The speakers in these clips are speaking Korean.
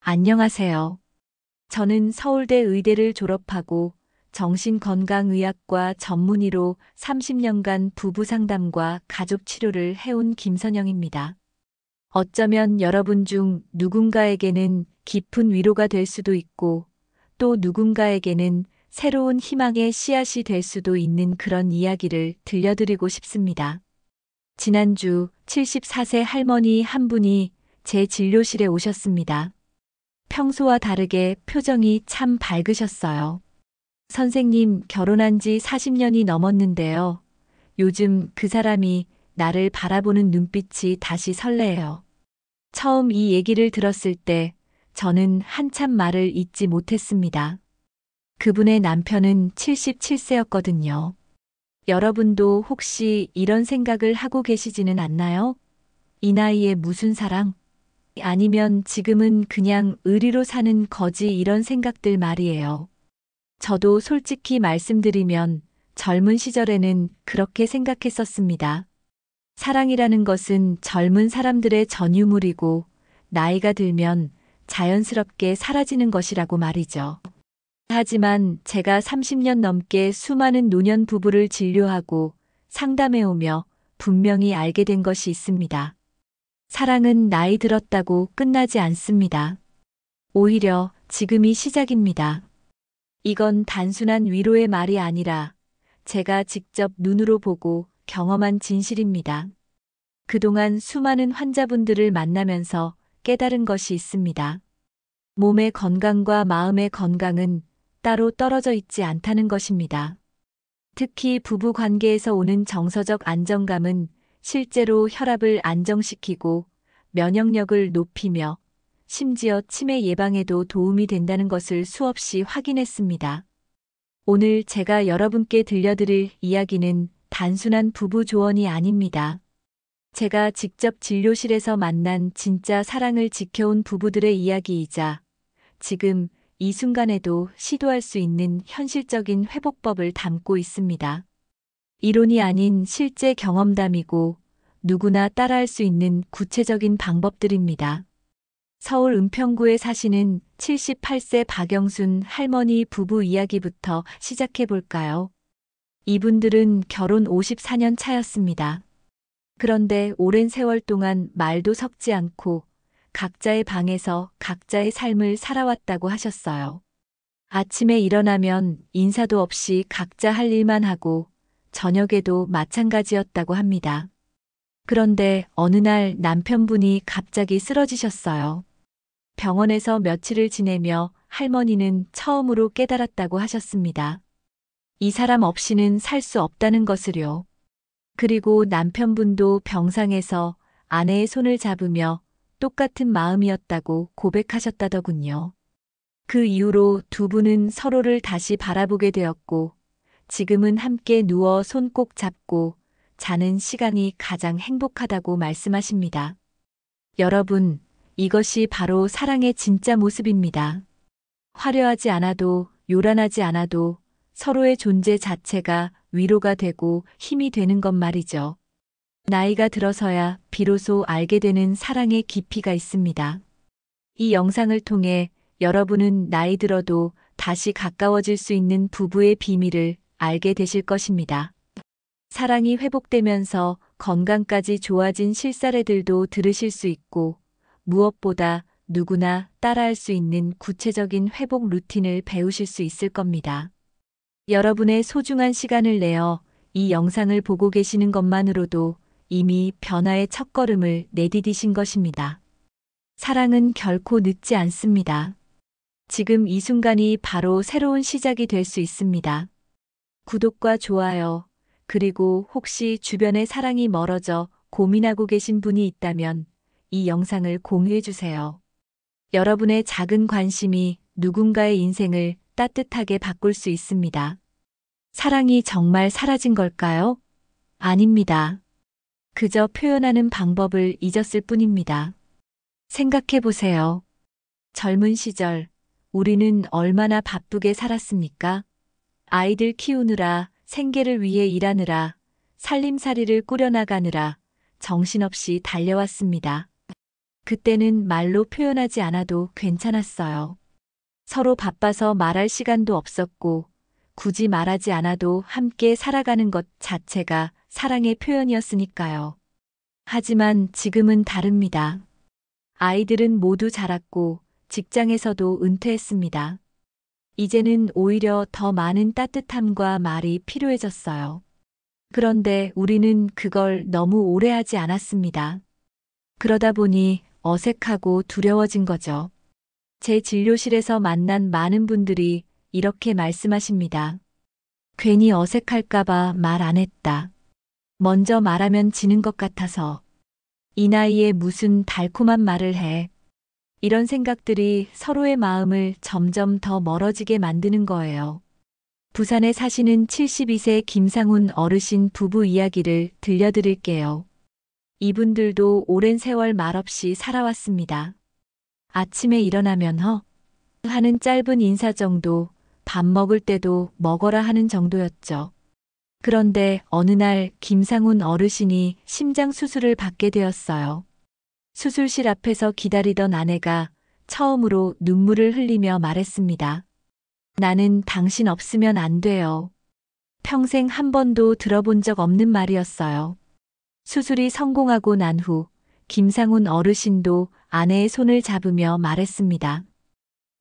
안녕하세요. 저는 서울대 의대를 졸업하고 정신건강의학과 전문의로 30년간 부부 상담과 가족 치료를 해온 김선영입니다. 어쩌면 여러분 중 누군가에게는 깊은 위로가 될 수도 있고 또 누군가에게는 새로운 희망의 씨앗이 될 수도 있는 그런 이야기를 들려드리고 싶습니다. 지난주 74세 할머니 한 분이 제 진료실에 오셨습니다. 평소와 다르게 표정이 참 밝으셨어요. 선생님, 결혼한 지 40년이 넘었는데요. 요즘 그 사람이 나를 바라보는 눈빛이 다시 설레요. 처음 이 얘기를 들었을 때 저는 한참 말을 잇지 못했습니다. 그분의 남편은 77세였거든요. 여러분도 혹시 이런 생각을 하고 계시지는 않나요? 이 나이에 무슨 사랑? 아니면 지금은 그냥 의리로 사는 거지 이런 생각들 말이에요. 저도 솔직히 말씀드리면 젊은 시절에는 그렇게 생각했었습니다. 사랑이라는 것은 젊은 사람들의 전유물이고 나이가 들면 자연스럽게 사라지는 것이라고 말이죠. 하지만 제가 30년 넘게 수많은 노년 부부를 진료하고 상담해오며 분명히 알게 된 것이 있습니다. 사랑은 나이 들었다고 끝나지 않습니다. 오히려 지금이 시작입니다. 이건 단순한 위로의 말이 아니라 제가 직접 눈으로 보고 경험한 진실입니다. 그동안 수많은 환자분들을 만나면서 깨달은 것이 있습니다. 몸의 건강과 마음의 건강은 따로 떨어져 있지 않다는 것입니다. 특히 부부 관계에서 오는 정서적 안정감은 실제로 혈압을 안정시키고 면역력을 높이며 심지어 치매 예방에도 도움이 된다는 것을 수없이 확인했습니다. 오늘 제가 여러분께 들려드릴 이야기는 단순한 부부 조언이 아닙니다. 제가 직접 진료실에서 만난 진짜 사랑을 지켜온 부부들의 이야기이자 지금 이 순간에도 시도할 수 있는 현실적인 회복법을 담고 있습니다. 이론이 아닌 실제 경험담이고 누구나 따라할 수 있는 구체적인 방법들입니다. 서울 은평구에 사시는 78세 박영순 할머니 부부 이야기부터 시작해 볼까요? 이분들은 결혼 54년 차였습니다. 그런데 오랜 세월 동안 말도 섞지 않고 각자의 방에서 각자의 삶을 살아왔다고 하셨어요. 아침에 일어나면 인사도 없이 각자 할 일만 하고 저녁에도 마찬가지였다고 합니다. 그런데 어느 날 남편분이 갑자기 쓰러지셨어요. 병원에서 며칠을 지내며 할머니는 처음으로 깨달았다고 하셨습니다. 이 사람 없이는 살 수 없다는 것을요. 그리고 남편분도 병상에서 아내의 손을 잡으며 똑같은 마음이었다고 고백하셨다더군요. 그 이후로 두 분은 서로를 다시 바라보게 되었고, 지금은 함께 누워 손 꼭 잡고 자는 시간이 가장 행복하다고 말씀하십니다. 여러분, 이것이 바로 사랑의 진짜 모습입니다. 화려하지 않아도 요란하지 않아도 서로의 존재 자체가 위로가 되고 힘이 되는 것 말이죠. 나이가 들어서야 비로소 알게 되는 사랑의 깊이가 있습니다. 이 영상을 통해 여러분은 나이 들어도 다시 가까워질 수 있는 부부의 비밀을 알게 되실 것입니다. 사랑이 회복되면서 건강까지 좋아진 실사례들도 들으실 수 있고 무엇보다 누구나 따라할 수 있는 구체적인 회복 루틴을 배우실 수 있을 겁니다. 여러분의 소중한 시간을 내어 이 영상을 보고 계시는 것만으로도 이미 변화의 첫걸음을 내디디신 것입니다. 사랑은 결코 늦지 않습니다. 지금 이 순간이 바로 새로운 시작이 될 수 있습니다. 구독과 좋아요, 그리고 혹시 주변에 사랑이 멀어져 고민하고 계신 분이 있다면 이 영상을 공유해 주세요. 여러분의 작은 관심이 누군가의 인생을 따뜻하게 바꿀 수 있습니다. 사랑이 정말 사라진 걸까요? 아닙니다. 그저 표현하는 방법을 잊었을 뿐입니다. 생각해 보세요. 젊은 시절, 우리는 얼마나 바쁘게 살았습니까? 아이들 키우느라, 생계를 위해 일하느라, 살림살이를 꾸려나가느라 정신없이 달려왔습니다. 그때는 말로 표현하지 않아도 괜찮았어요. 서로 바빠서 말할 시간도 없었고, 굳이 말하지 않아도 함께 살아가는 것 자체가 사랑의 표현이었으니까요. 하지만 지금은 다릅니다. 아이들은 모두 자랐고, 직장에서도 은퇴했습니다. 이제는 오히려 더 많은 따뜻함과 말이 필요해졌어요. 그런데 우리는 그걸 너무 오래 하지 않았습니다. 그러다 보니 어색하고 두려워진 거죠. 제 진료실에서 만난 많은 분들이 이렇게 말씀하십니다. 괜히 어색할까봐 말 안 했다. 먼저 말하면 지는 것 같아서. 이 나이에 무슨 달콤한 말을 해. 이런 생각들이 서로의 마음을 점점 더 멀어지게 만드는 거예요. 부산에 사시는 72세 김상훈 어르신 부부 이야기를 들려드릴게요. 이분들도 오랜 세월 말없이 살아왔습니다. 아침에 일어나면 하는 짧은 인사 정도, 밥 먹을 때도 먹어라 하는 정도였죠. 그런데 어느 날 김상훈 어르신이 심장 수술을 받게 되었어요. 수술실 앞에서 기다리던 아내가 처음으로 눈물을 흘리며 말했습니다. 나는 당신 없으면 안 돼요. 평생 한 번도 들어본 적 없는 말이었어요. 수술이 성공하고 난 후 김상훈 어르신도 아내의 손을 잡으며 말했습니다.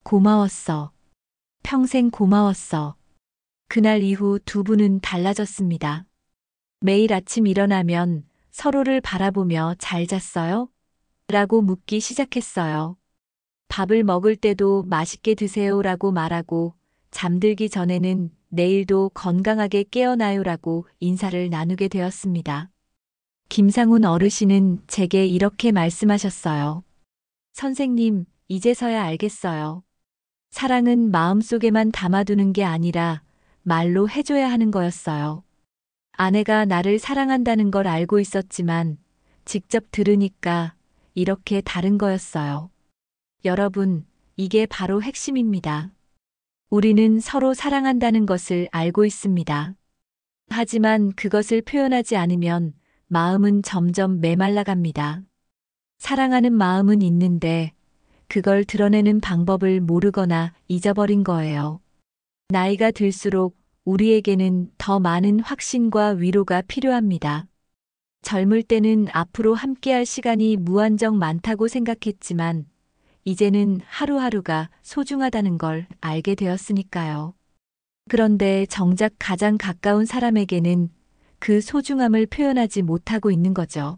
고마웠어. 평생 고마웠어. 그날 이후 두 분은 달라졌습니다. 매일 아침 일어나면 서로를 바라보며 잘 잤어요? 라고 묻기 시작했어요. 밥을 먹을 때도 맛있게 드세요 라고 말하고 잠들기 전에는 내일도 건강하게 깨어나요 라고 인사를 나누게 되었습니다. 김상훈 어르신은 제게 이렇게 말씀하셨어요. 선생님, 이제서야 알겠어요. 사랑은 마음속에만 담아두는 게 아니라 말로 해줘야 하는 거였어요. 아내가 나를 사랑한다는 걸 알고 있었지만 직접 들으니까 이렇게 다른 거였어요. 여러분, 이게 바로 핵심입니다. 우리는 서로 사랑한다는 것을 알고 있습니다. 하지만 그것을 표현하지 않으면 마음은 점점 메말라갑니다. 사랑하는 마음은 있는데 그걸 드러내는 방법을 모르거나 잊어버린 거예요. 나이가 들수록 우리에게는 더 많은 확신과 위로가 필요합니다. 젊을 때는 앞으로 함께할 시간이 무한정 많다고 생각했지만 이제는 하루하루가 소중하다는 걸 알게 되었으니까요. 그런데 정작 가장 가까운 사람에게는 그 소중함을 표현하지 못하고 있는 거죠.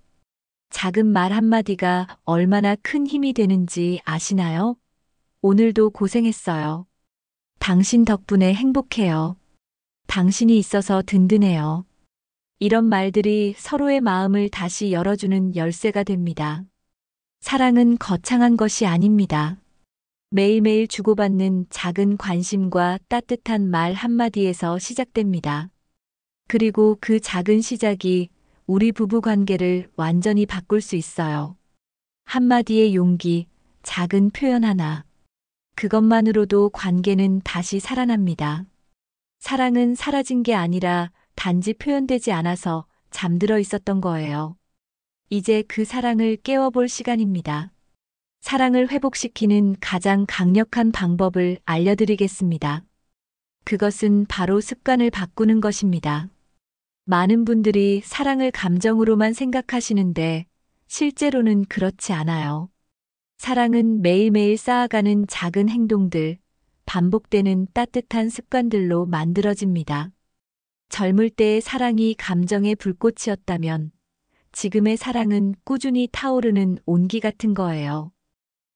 작은 말 한마디가 얼마나 큰 힘이 되는지 아시나요? 오늘도 고생했어요. 당신 덕분에 행복해요. 당신이 있어서 든든해요. 이런 말들이 서로의 마음을 다시 열어주는 열쇠가 됩니다. 사랑은 거창한 것이 아닙니다. 매일매일 주고받는 작은 관심과 따뜻한 말 한마디에서 시작됩니다. 그리고 그 작은 시작이 우리 부부 관계를 완전히 바꿀 수 있어요. 한마디의 용기, 작은 표현 하나. 그것만으로도 관계는 다시 살아납니다. 사랑은 사라진 게 아니라 단지 표현되지 않아서 잠들어 있었던 거예요. 이제 그 사랑을 깨워볼 시간입니다. 사랑을 회복시키는 가장 강력한 방법을 알려드리겠습니다. 그것은 바로 습관을 바꾸는 것입니다. 많은 분들이 사랑을 감정으로만 생각하시는데 실제로는 그렇지 않아요. 사랑은 매일매일 쌓아가는 작은 행동들, 반복되는 따뜻한 습관들로 만들어집니다. 젊을 때의 사랑이 감정의 불꽃이었다면 지금의 사랑은 꾸준히 타오르는 온기 같은 거예요.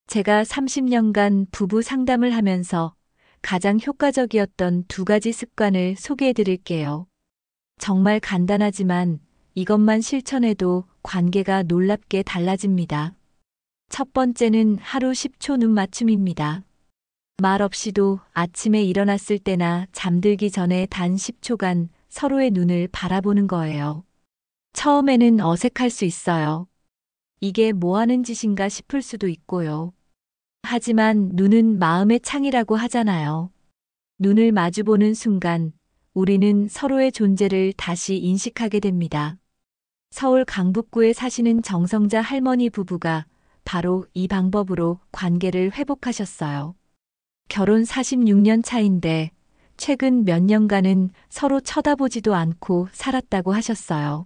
제가 30년간 부부 상담을 하면서 가장 효과적이었던 두 가지 습관을 소개해 드릴게요. 정말 간단하지만 이것만 실천해도 관계가 놀랍게 달라집니다. 첫 번째는 하루 10초 눈 맞춤입니다. 말 없이도 아침에 일어났을 때나 잠들기 전에 단 10초간 서로의 눈을 바라보는 거예요. 처음에는 어색할 수 있어요. 이게 뭐 하는 짓인가 싶을 수도 있고요. 하지만 눈은 마음의 창이라고 하잖아요. 눈을 마주보는 순간 우리는 서로의 존재를 다시 인식하게 됩니다. 서울 강북구에 사시는 정성자 할머니 부부가 바로 이 방법으로 관계를 회복하셨어요. 결혼 46년 차인데 최근 몇 년간은 서로 쳐다보지도 않고 살았다고 하셨어요.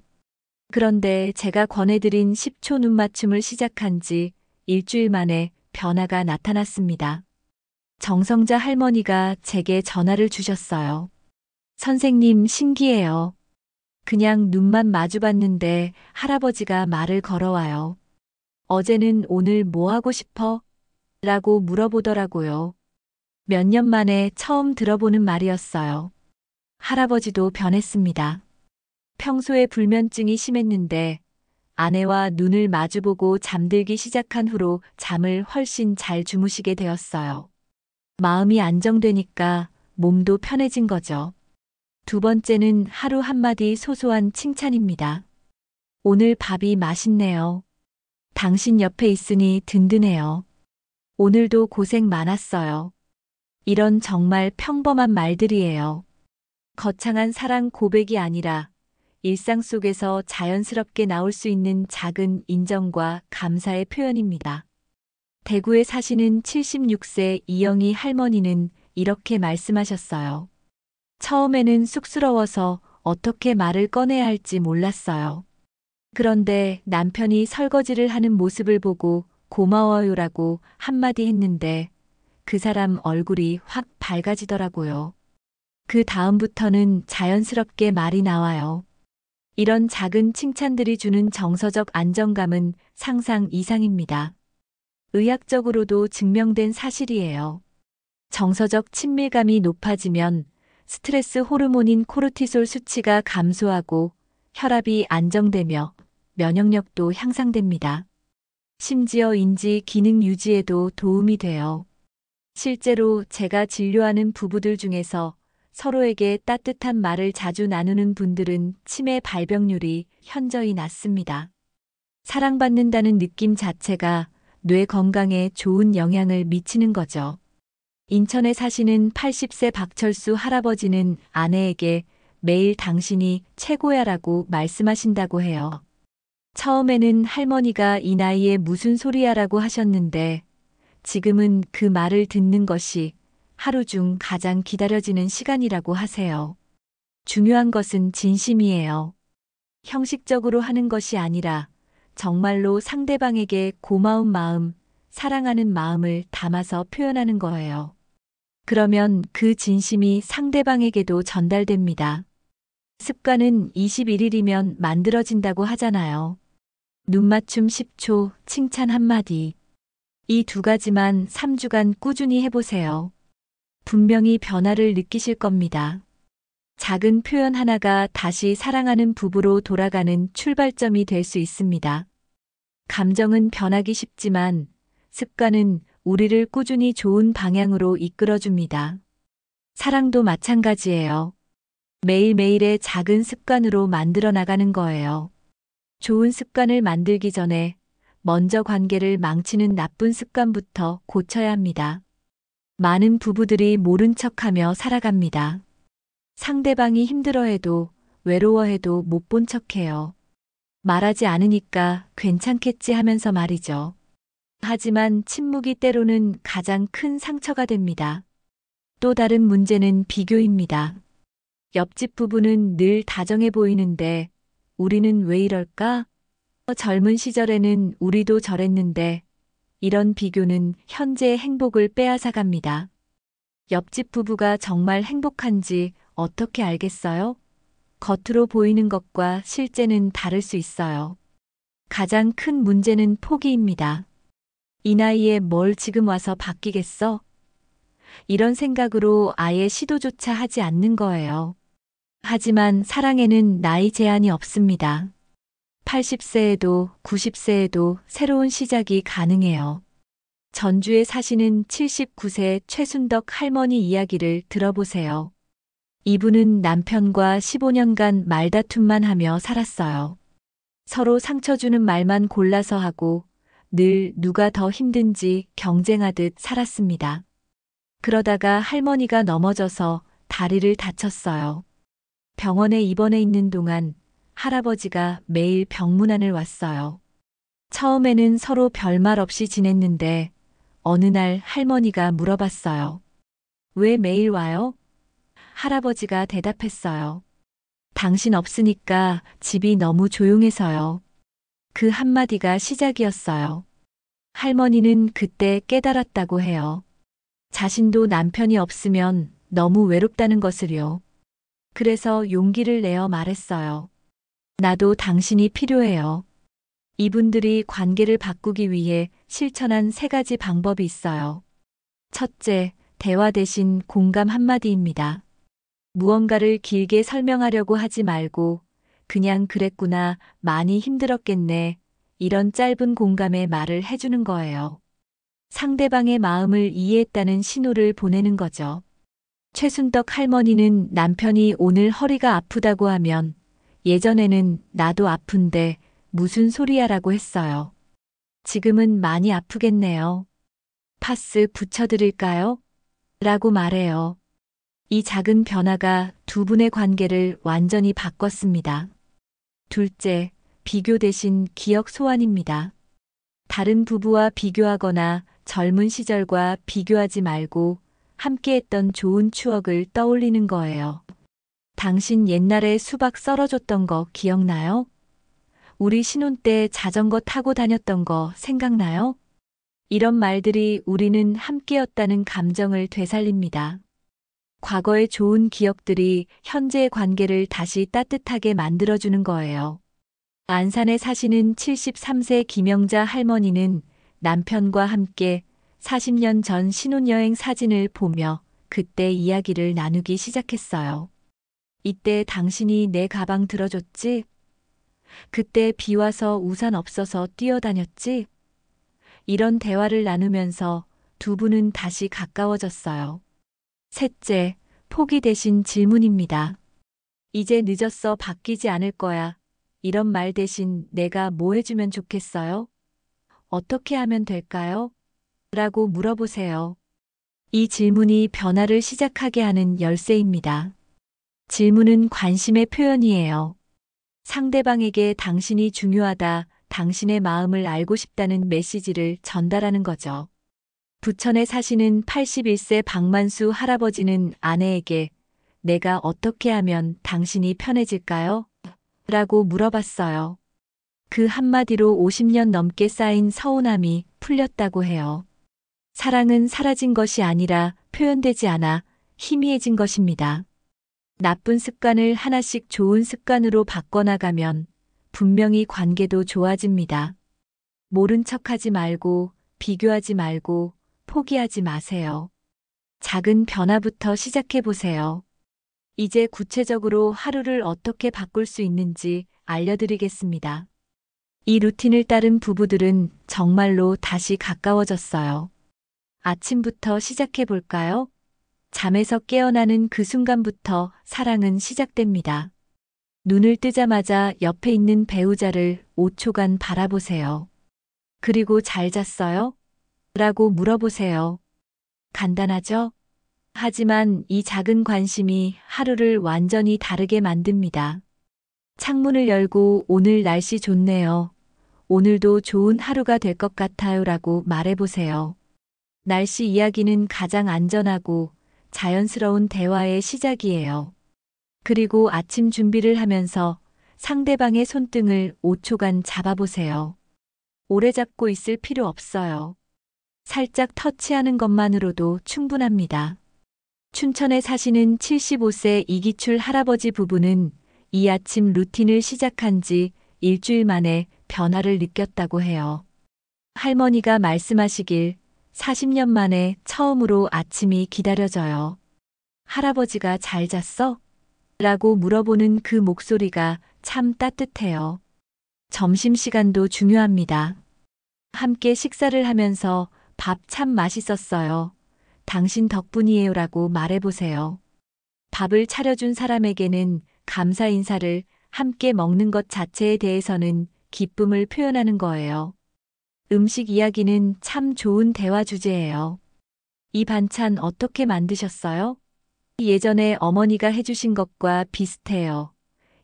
그런데 제가 권해드린 10초 눈맞춤을 시작한 지 일주일 만에 변화가 나타났습니다. 정성자 할머니가 제게 전화를 주셨어요. 선생님, 신기해요. 그냥 눈만 마주봤는데 할아버지가 말을 걸어와요. 어제는 오늘 뭐 하고 싶어? 라고 물어보더라고요. 몇 년 만에 처음 들어보는 말이었어요. 할아버지도 변했습니다. 평소에 불면증이 심했는데 아내와 눈을 마주보고 잠들기 시작한 후로 잠을 훨씬 잘 주무시게 되었어요. 마음이 안정되니까 몸도 편해진 거죠. 두 번째는 하루 한마디 소소한 칭찬입니다. 오늘 밥이 맛있네요. 당신 옆에 있으니 든든해요. 오늘도 고생 많았어요. 이런 정말 평범한 말들이에요. 거창한 사랑 고백이 아니라 일상 속에서 자연스럽게 나올 수 있는 작은 인정과 감사의 표현입니다. 대구에 사시는 76세 이영희 할머니는 이렇게 말씀하셨어요. 처음에는 쑥스러워서 어떻게 말을 꺼내야 할지 몰랐어요. 그런데 남편이 설거지를 하는 모습을 보고 고마워요라고 한마디 했는데 그 사람 얼굴이 확 밝아지더라고요. 그 다음부터는 자연스럽게 말이 나와요. 이런 작은 칭찬들이 주는 정서적 안정감은 상상 이상입니다. 의학적으로도 증명된 사실이에요. 정서적 친밀감이 높아지면 스트레스 호르몬인 코르티솔 수치가 감소하고 혈압이 안정되며 면역력도 향상됩니다. 심지어 인지 기능 유지에도 도움이 돼요. 실제로 제가 진료하는 부부들 중에서 서로에게 따뜻한 말을 자주 나누는 분들은 치매 발병률이 현저히 낮습니다. 사랑받는다는 느낌 자체가 뇌 건강에 좋은 영향을 미치는 거죠. 인천에 사시는 80세 박철수 할아버지는 아내에게 매일 당신이 최고야라고 말씀하신다고 해요. 처음에는 할머니가 이 나이에 무슨 소리야라고 하셨는데 지금은 그 말을 듣는 것이 하루 중 가장 기다려지는 시간이라고 하세요. 중요한 것은 진심이에요. 형식적으로 하는 것이 아니라 정말로 상대방에게 고마운 마음, 사랑하는 마음을 담아서 표현하는 거예요. 그러면 그 진심이 상대방에게도 전달됩니다. 습관은 21일이면 만들어진다고 하잖아요. 눈맞춤 10초, 칭찬 한마디. 이 두 가지만 3주간 꾸준히 해보세요. 분명히 변화를 느끼실 겁니다. 작은 표현 하나가 다시 사랑하는 부부로 돌아가는 출발점이 될 수 있습니다. 감정은 변하기 쉽지만 습관은 우리를 꾸준히 좋은 방향으로 이끌어줍니다. 사랑도 마찬가지예요. 매일매일의 작은 습관으로 만들어 나가는 거예요. 좋은 습관을 만들기 전에 먼저 관계를 망치는 나쁜 습관부터 고쳐야 합니다. 많은 부부들이 모른 척하며 살아갑니다. 상대방이 힘들어해도 외로워해도 못 본 척해요. 말하지 않으니까 괜찮겠지 하면서 말이죠. 하지만 침묵이 때로는 가장 큰 상처가 됩니다. 또 다른 문제는 비교입니다. 옆집 부부는 늘 다정해 보이는데 우리는 왜 이럴까? 젊은 시절에는 우리도 저랬는데 이런 비교는 현재의 행복을 빼앗아갑니다. 옆집 부부가 정말 행복한지 어떻게 알겠어요? 겉으로 보이는 것과 실제는 다를 수 있어요. 가장 큰 문제는 포기입니다. 이 나이에 뭘 지금 와서 바뀌겠어? 이런 생각으로 아예 시도조차 하지 않는 거예요. 하지만 사랑에는 나이 제한이 없습니다. 80세에도 90세에도 새로운 시작이 가능해요. 전주에 사시는 79세 최순덕 할머니 이야기를 들어보세요. 이분은 남편과 15년간 말다툼만 하며 살았어요. 서로 상처 주는 말만 골라서 하고 늘 누가 더 힘든지 경쟁하듯 살았습니다. 그러다가 할머니가 넘어져서 다리를 다쳤어요. 병원에 입원해 있는 동안 할아버지가 매일 병문안을 왔어요. 처음에는 서로 별말 없이 지냈는데 어느 날 할머니가 물어봤어요. 왜 매일 와요? 할아버지가 대답했어요. 당신 없으니까 집이 너무 조용해서요. 그 한마디가 시작이었어요. 할머니는 그때 깨달았다고 해요. 자신도 남편이 없으면 너무 외롭다는 것을요. 그래서 용기를 내어 말했어요. 나도 당신이 필요해요. 이분들이 관계를 바꾸기 위해 실천한 3가지 방법이 있어요. 첫째, 대화 대신 공감 한마디입니다. 무언가를 길게 설명하려고 하지 말고 그냥 그랬구나, 많이 힘들었겠네. 이런 짧은 공감의 말을 해주는 거예요. 상대방의 마음을 이해했다는 신호를 보내는 거죠. 최순덕 할머니는 남편이 오늘 허리가 아프다고 하면 예전에는 나도 아픈데 무슨 소리야라고 했어요. 지금은 많이 아프겠네요. 파스 붙여드릴까요? 라고 말해요. 이 작은 변화가 두 분의 관계를 완전히 바꿨습니다. 둘째, 비교 대신 기억 소환입니다. 다른 부부와 비교하거나 젊은 시절과 비교하지 말고 함께했던 좋은 추억을 떠올리는 거예요. 당신 옛날에 수박 썰어줬던 거 기억나요? 우리 신혼 때 자전거 타고 다녔던 거 생각나요? 이런 말들이 우리는 함께였다는 감정을 되살립니다. 과거의 좋은 기억들이 현재의 관계를 다시 따뜻하게 만들어주는 거예요. 안산에 사시는 73세 김영자 할머니는 남편과 함께 40년 전 신혼여행 사진을 보며 그때 이야기를 나누기 시작했어요. 이때 당신이 내 가방 들어줬지? 그때 비 와서 우산 없어서 뛰어다녔지? 이런 대화를 나누면서 두 분은 다시 가까워졌어요. 셋째, 포기 대신 질문입니다. 이제 늦었어, 바뀌지 않을 거야. 이런 말 대신 내가 뭐 해주면 좋겠어요? 어떻게 하면 될까요? 라고 물어보세요. 이 질문이 변화를 시작하게 하는 열쇠입니다. 질문은 관심의 표현이에요. 상대방에게 당신이 중요하다, 당신의 마음을 알고 싶다는 메시지를 전달하는 거죠. 부천에 사시는 81세 박만수 할아버지는 아내에게 내가 어떻게 하면 당신이 편해질까요? 라고 물어봤어요. 그 한마디로 50년 넘게 쌓인 서운함이 풀렸다고 해요. 사랑은 사라진 것이 아니라 표현되지 않아 희미해진 것입니다. 나쁜 습관을 하나씩 좋은 습관으로 바꿔나가면 분명히 관계도 좋아집니다. 모른 척하지 말고, 비교하지 말고, 포기하지 마세요. 작은 변화부터 시작해 보세요. 이제 구체적으로 하루를 어떻게 바꿀 수 있는지 알려드리겠습니다. 이 루틴을 따른 부부들은 정말로 다시 가까워졌어요. 아침부터 시작해 볼까요? 잠에서 깨어나는 그 순간부터 사랑은 시작됩니다. 눈을 뜨자마자 옆에 있는 배우자를 5초간 바라보세요. 그리고 잘 잤어요? 라고 물어보세요. 간단하죠? 하지만 이 작은 관심이 하루를 완전히 다르게 만듭니다. 창문을 열고 오늘 날씨 좋네요. 오늘도 좋은 하루가 될 것 같아요. 라고 말해보세요. 날씨 이야기는 가장 안전하고 자연스러운 대화의 시작이에요. 그리고 아침 준비를 하면서 상대방의 손등을 5초간 잡아보세요. 오래 잡고 있을 필요 없어요. 살짝 터치하는 것만으로도 충분합니다. 춘천에 사시는 75세 이기출 할아버지 부부는 이 아침 루틴을 시작한 지 일주일 만에 변화를 느꼈다고 해요. 할머니가 말씀하시길 40년 만에 처음으로 아침이 기다려져요. 할아버지가 잘 잤어? 라고 물어보는 그 목소리가 참 따뜻해요. 점심시간도 중요합니다. 함께 식사를 하면서 밥 참 맛있었어요. 당신 덕분이에요. 라고 말해보세요. 밥을 차려준 사람에게는 감사 인사를 함께 먹는 것 자체에 대해서는 기쁨을 표현하는 거예요. 음식 이야기는 참 좋은 대화 주제예요. 이 반찬 어떻게 만드셨어요? 예전에 어머니가 해주신 것과 비슷해요.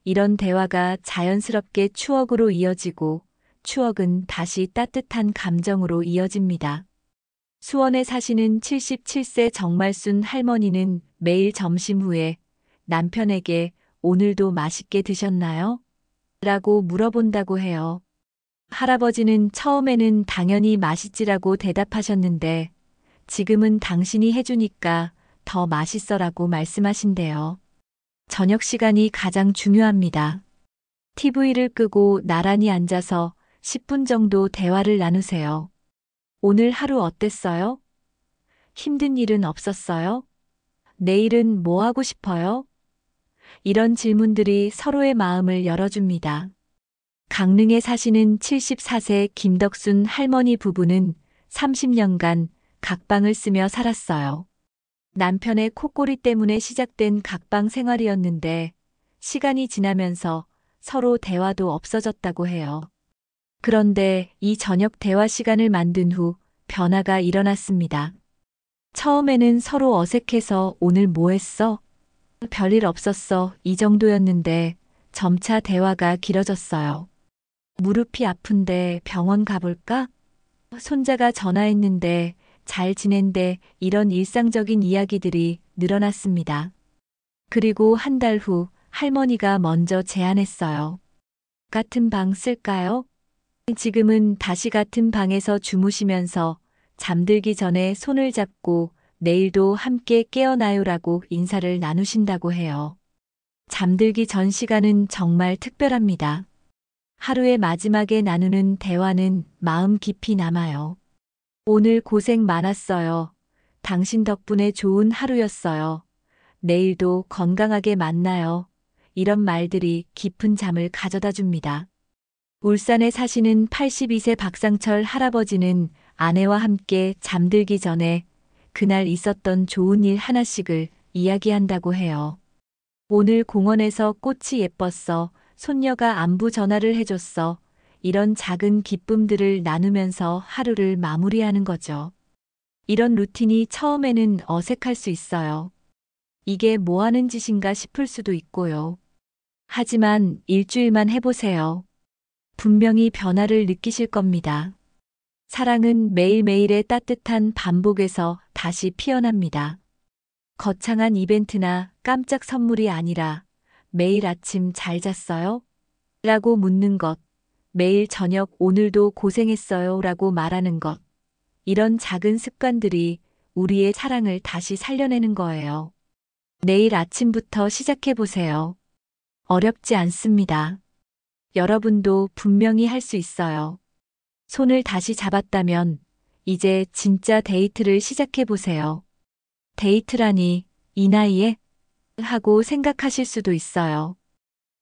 이런 대화가 자연스럽게 추억으로 이어지고 추억은 다시 따뜻한 감정으로 이어집니다. 수원에 사시는 77세 정말순 할머니는 매일 점심 후에 남편에게 오늘도 맛있게 드셨나요? 라고 물어본다고 해요. 할아버지는 처음에는 당연히 맛있지라고 대답하셨는데 지금은 당신이 해주니까 더 맛있어라고 말씀하신대요. 저녁 시간이 가장 중요합니다. TV를 끄고 나란히 앉아서 10분 정도 대화를 나누세요. 오늘 하루 어땠어요? 힘든 일은 없었어요? 내일은 뭐 하고 싶어요? 이런 질문들이 서로의 마음을 열어줍니다. 강릉에 사시는 74세 김덕순 할머니 부부는 30년간 각방을 쓰며 살았어요. 남편의 코골이 때문에 시작된 각방 생활이었는데 시간이 지나면서 서로 대화도 없어졌다고 해요. 그런데 이 저녁 대화 시간을 만든 후 변화가 일어났습니다. 처음에는 서로 어색해서 오늘 뭐 했어? 별일 없었어. 이 정도였는데 점차 대화가 길어졌어요. 무릎이 아픈데 병원 가볼까? 손자가 전화했는데 잘 지낸대. 이런 일상적인 이야기들이 늘어났습니다. 그리고 한 달 후 할머니가 먼저 제안했어요. 같은 방 쓸까요? 지금은 다시 같은 방에서 주무시면서 잠들기 전에 손을 잡고 내일도 함께 깨어나요라고 인사를 나누신다고 해요. 잠들기 전 시간은 정말 특별합니다. 하루의 마지막에 나누는 대화는 마음 깊이 남아요. 오늘 고생 많았어요. 당신 덕분에 좋은 하루였어요. 내일도 건강하게 만나요. 이런 말들이 깊은 잠을 가져다 줍니다. 울산에 사시는 82세 박상철 할아버지는 아내와 함께 잠들기 전에 그날 있었던 좋은 일 하나씩을 이야기한다고 해요. 오늘 공원에서 꽃이 예뻤어. 손녀가 안부 전화를 해줬어. 이런 작은 기쁨들을 나누면서 하루를 마무리하는 거죠. 이런 루틴이 처음에는 어색할 수 있어요. 이게 뭐 하는 짓인가 싶을 수도 있고요. 하지만 일주일만 해보세요. 분명히 변화를 느끼실 겁니다. 사랑은 매일매일의 따뜻한 반복에서 다시 피어납니다. 거창한 이벤트나 깜짝 선물이 아니라 매일 아침 잘 잤어요? 라고 묻는 것, 매일 저녁 오늘도 고생했어요 라고 말하는 것, 이런 작은 습관들이 우리의 사랑을 다시 살려내는 거예요. 내일 아침부터 시작해보세요. 어렵지 않습니다. 여러분도 분명히 할 수 있어요. 손을 다시 잡았다면 이제 진짜 데이트를 시작해보세요. 데이트라니 이 나이에? 하고 생각하실 수도 있어요.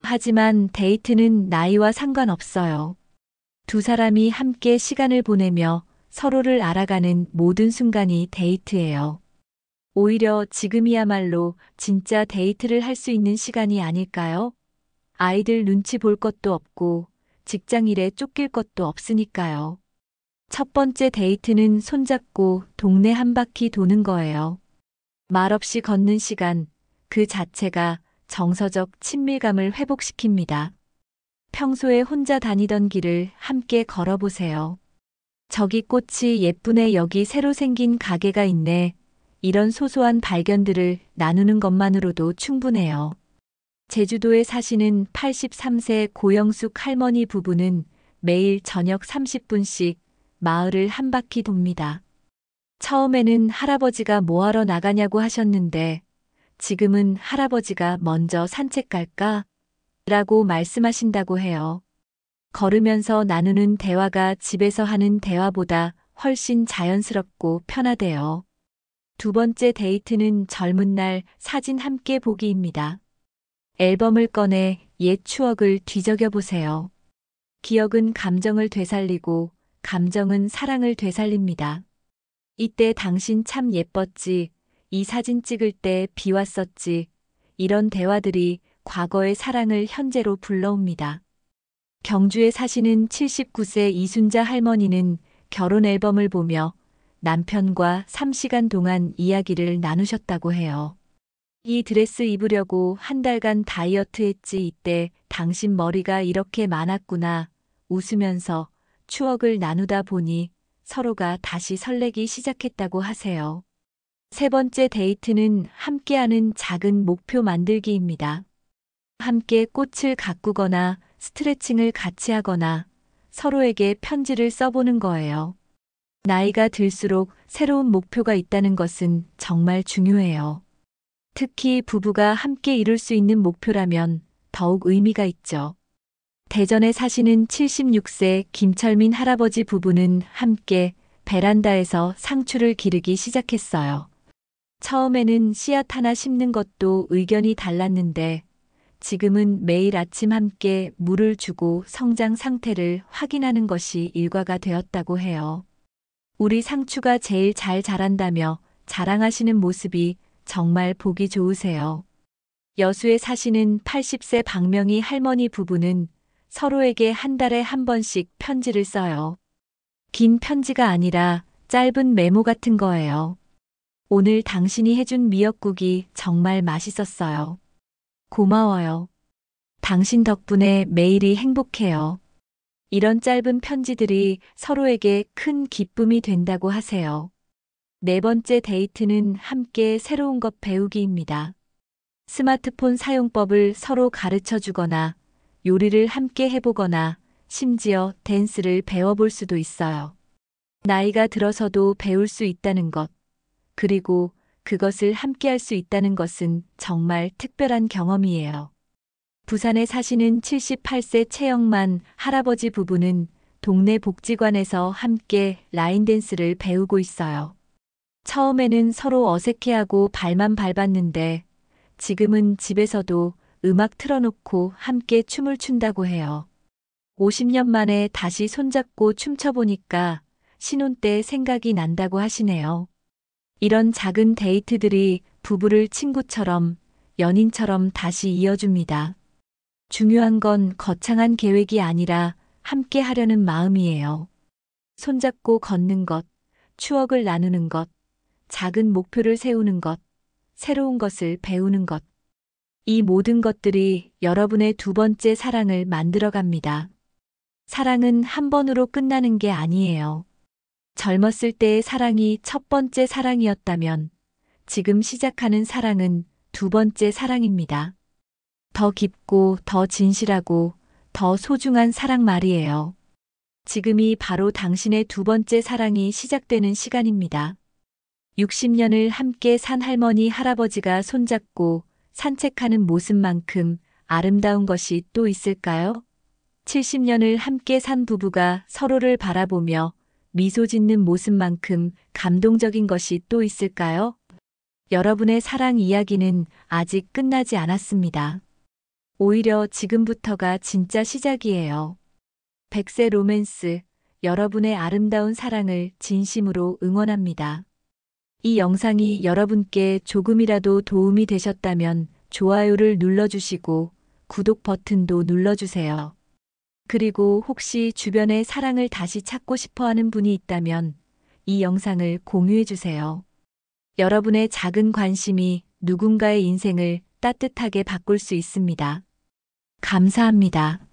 하지만 데이트는 나이와 상관없어요. 두 사람이 함께 시간을 보내며 서로를 알아가는 모든 순간이 데이트예요. 오히려 지금이야말로 진짜 데이트를 할 수 있는 시간이 아닐까요? 아이들 눈치 볼 것도 없고 직장 일에 쫓길 것도 없으니까요. 첫 번째 데이트는 손잡고 동네 한 바퀴 도는 거예요. 말없이 걷는 시간, 그 자체가 정서적 친밀감을 회복시킵니다. 평소에 혼자 다니던 길을 함께 걸어보세요. 저기 꽃이 예쁘네. 여기 새로 생긴 가게가 있네. 이런 소소한 발견들을 나누는 것만으로도 충분해요. 제주도에 사시는 83세 고영숙 할머니 부부는 매일 저녁 30분씩 마을을 한 바퀴 돕니다. 처음에는 할아버지가 뭐하러 나가냐고 하셨는데 지금은 할아버지가 먼저 산책 갈까? 라고 말씀하신다고 해요. 걸으면서 나누는 대화가 집에서 하는 대화보다 훨씬 자연스럽고 편하대요. 두 번째 데이트는 젊은 날 사진 함께 보기입니다. 앨범을 꺼내 옛 추억을 뒤적여 보세요. 기억은 감정을 되살리고 감정은 사랑을 되살립니다. 이때 당신 참 예뻤지. 이 사진 찍을 때 비 왔었지. 이런 대화들이 과거의 사랑을 현재로 불러옵니다. 경주에 사시는 79세 이순자 할머니는 결혼 앨범을 보며 남편과 3시간 동안 이야기를 나누셨다고 해요. 이 드레스 입으려고 한 달간 다이어트 했지. 이때 당신 머리가 이렇게 많았구나. 웃으면서 추억을 나누다 보니 서로가 다시 설레기 시작했다고 하세요. 세 번째 데이트는 함께하는 작은 목표 만들기입니다. 함께 꽃을 가꾸거나 스트레칭을 같이 하거나 서로에게 편지를 써보는 거예요. 나이가 들수록 새로운 목표가 있다는 것은 정말 중요해요. 특히 부부가 함께 이룰 수 있는 목표라면 더욱 의미가 있죠. 대전에 사시는 76세 김철민 할아버지 부부는 함께 베란다에서 상추를 기르기 시작했어요. 처음에는 씨앗 하나 심는 것도 의견이 달랐는데 지금은 매일 아침 함께 물을 주고 성장 상태를 확인하는 것이 일과가 되었다고 해요. 우리 상추가 제일 잘 자란다며 자랑하시는 모습이 정말 보기 좋으세요. 여수에 사시는 80세 박명희 할머니 부부는 서로에게 한 달에 한 번씩 편지를 써요. 긴 편지가 아니라 짧은 메모 같은 거예요. 오늘 당신이 해준 미역국이 정말 맛있었어요. 고마워요. 당신 덕분에 매일이 행복해요. 이런 짧은 편지들이 서로에게 큰 기쁨이 된다고 하세요. 네 번째 데이트는 함께 새로운 것 배우기입니다. 스마트폰 사용법을 서로 가르쳐 주거나 요리를 함께 해보거나 심지어 댄스를 배워볼 수도 있어요. 나이가 들어서도 배울 수 있다는 것, 그리고 그것을 함께 할 수 있다는 것은 정말 특별한 경험이에요. 부산에 사시는 78세 최영만 할아버지 부부는 동네 복지관에서 함께 라인 댄스를 배우고 있어요. 처음에는 서로 어색해하고 발만 밟았는데 지금은 집에서도 음악 틀어놓고 함께 춤을 춘다고 해요. 50년 만에 다시 손잡고 춤춰보니까 신혼 때 생각이 난다고 하시네요. 이런 작은 데이트들이 부부를 친구처럼, 연인처럼 다시 이어줍니다. 중요한 건 거창한 계획이 아니라 함께 하려는 마음이에요. 손잡고 걷는 것, 추억을 나누는 것, 작은 목표를 세우는 것, 새로운 것을 배우는 것. 이 모든 것들이 여러분의 두 번째 사랑을 만들어갑니다. 사랑은 한 번으로 끝나는 게 아니에요. 젊었을 때의 사랑이 첫 번째 사랑이었다면 지금 시작하는 사랑은 두 번째 사랑입니다. 더 깊고 더 진실하고 더 소중한 사랑 말이에요. 지금이 바로 당신의 두 번째 사랑이 시작되는 시간입니다. 60년을 함께 산 할머니 할아버지가 손잡고 산책하는 모습만큼 아름다운 것이 또 있을까요? 70년을 함께 산 부부가 서로를 바라보며 미소 짓는 모습만큼 감동적인 것이 또 있을까요? 여러분의 사랑 이야기는 아직 끝나지 않았습니다. 오히려 지금부터가 진짜 시작이에요. 100세 로맨스, 여러분의 아름다운 사랑을 진심으로 응원합니다. 이 영상이 여러분께 조금이라도 도움이 되셨다면 좋아요를 눌러주시고 구독 버튼도 눌러주세요. 그리고 혹시 주변에 사랑을 다시 찾고 싶어 하는 분이 있다면 이 영상을 공유해주세요. 여러분의 작은 관심이 누군가의 인생을 따뜻하게 바꿀 수 있습니다. 감사합니다.